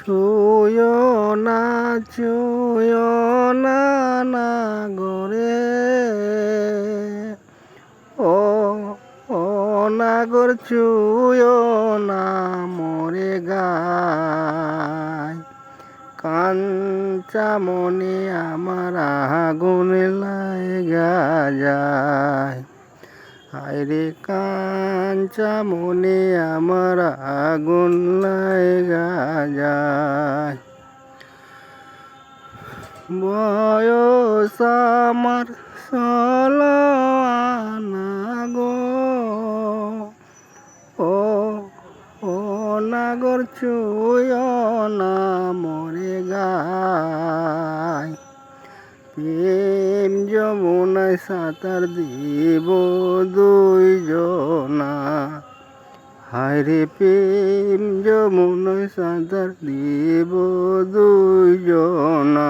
না ছুঁয়ো না নাগরে ও ও নাগর ছুঁয়ো না মোরে গায় কাঞ্চা মনে আমার আগুন লাগা যায় হায়রে কাঞ্চা মনে আমার আগুন লাগা যায় বয়স আমার 16 আনা গো ও ও নাগর ছুঁয়ো না মোরে গায় প্রেম যমুনায় সাঁতার দিব দুইজনা হায়রে প্রেম যমুনায় সাঁতার দিব দুইজনা